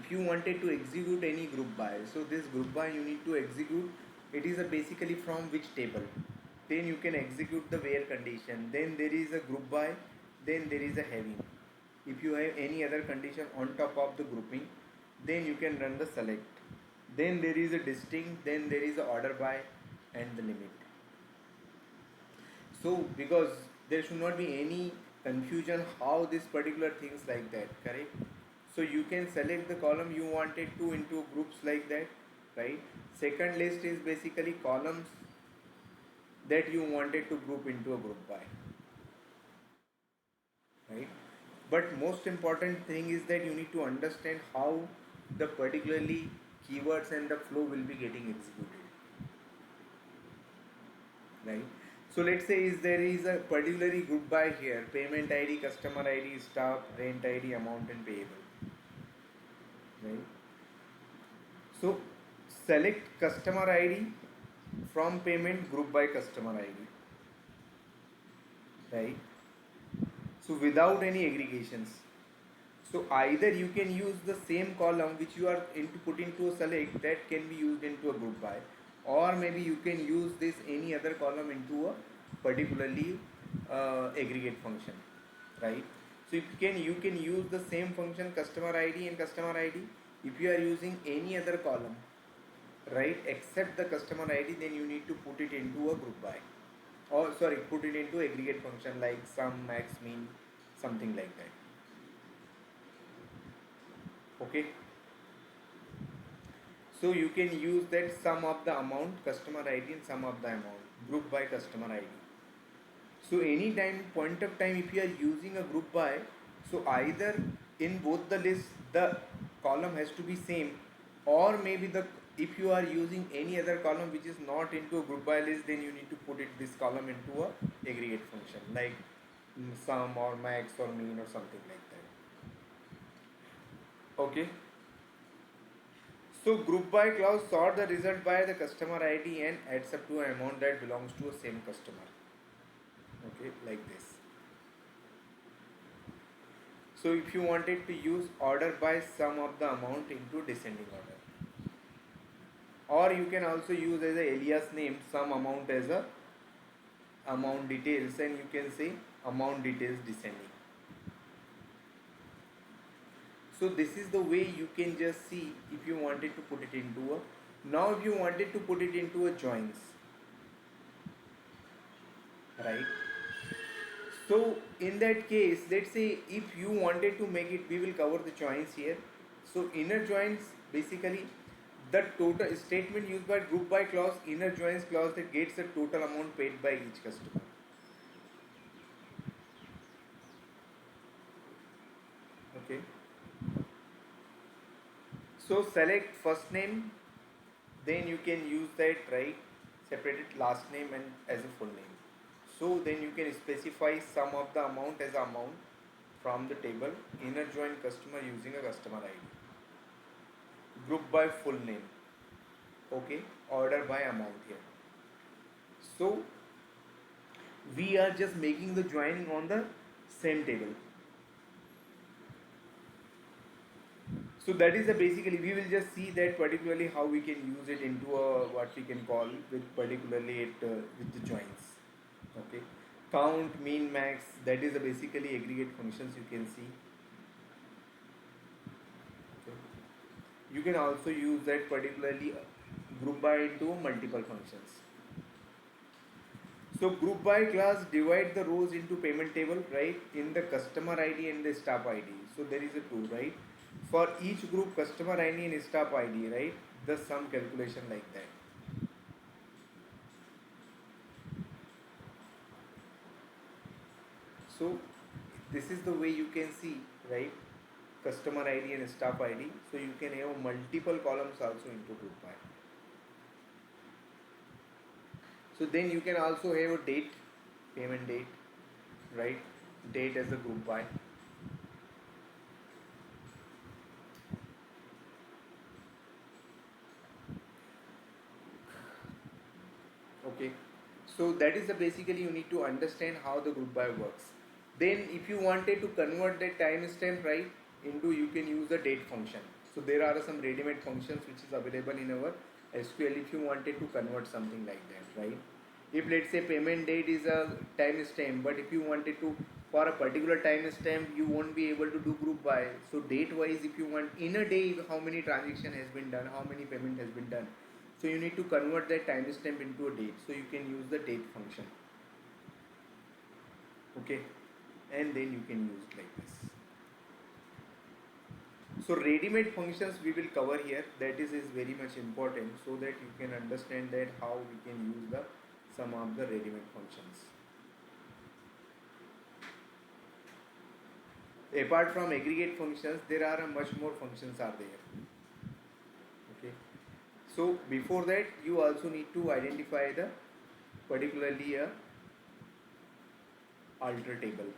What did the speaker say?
if you wanted to execute any group by, so this group by you need to execute, it is a basically from which table, then you can execute the where condition, then there is a group by, then there is a having. If you have any other condition on top of the grouping, then you can run the select, then there is a distinct, then there is a order by and the limit. So because there should not be any confusion how this particular things like that, correct? So you can select the column you wanted to into groups like that, right? Second list is basically columns that you wanted to group into a group by, right? But most important thing is that you need to understand how the particularly keywords and the flow will be getting executed, right? So let's say is there is a particularly group by here, payment ID, customer ID, staff, rent ID, amount and payable, right? So select customer ID from payment group by customer ID, right? So without any aggregations. So either you can use the same column which you are into put into a select, that can be used into a group by, or maybe you can use this any other column into a particularly aggregate function, right? So you can use the same function customer ID and customer ID if you are using any other column, right, except the customer ID, then you need to put it into a group by, or sorry, put it into aggregate function like sum, max, mean, something like that. Okay, so you can use that sum of the amount customer ID and sum of the amount group by customer ID. So anytime point of time if you are using a group by, so either in both the lists the column has to be same, or maybe the if you are using any other column which is not into a group by list, then you need to put it this column into a aggregate function like sum or max or mean or something like that. Okay, so group by clause sort the result by the customer ID and adds up to an amount that belongs to a same customer. Okay, like this. So if you wanted to use order by sum of the amount into descending order, or you can also use as a alias name some amount as a amount details, and you can say amount details descending. So this is the way you can just see if you wanted to put it into a, now if you wanted to put it into a joins, right? So in that case, let's say if you wanted to make it, we will cover the joins here. So inner joins, basically the total statement used by group by clause, inner joins clause that gets the total amount paid by each customer. Okay. So select first name, then you can use that, right? Separate it last name and as a full name. So then you can specify sum of the amount as amount from the table, inner join customer using a customer ID. Group by full name. Okay, order by amount here. So we are just making the joining on the same table. So that is the basically we will just see that particularly how we can use it into a what we can call with particularly it with the joins. Okay, count, mean, max, that is the basically aggregate functions you can see. Okay. You can also use that particularly group by into multiple functions. So group by class divide the rows into payment table, right, in the customer ID and the staff ID. So there is a two, right, for each group customer ID and staff ID, right, the sum calculation like that. So this is the way you can see, right, customer ID and staff ID. So you can have multiple columns also into group by. So then you can also have a date, payment date, right, date as a group by. Okay, so that is the basically you need to understand how the group by works. Then if you wanted to convert that timestamp, right, into, you can use the date function. So there are some ready-made functions which is available in our SQL if you wanted to convert something like that, right? If let's say payment date is a timestamp, but if you wanted to for a particular timestamp you won't be able to do group by. So date wise, if you want in a day how many transaction has been done, how many payment has been done, so you need to convert that timestamp into a date. So you can use the date function, okay, and then you can use like this. So ready-made functions we will cover here. That is very much important so that you can understand that how we can use the some of the ready-made functions. Apart from aggregate functions, there are much more functions are there. Okay. So before that, you also need to identify the particularly a alter table.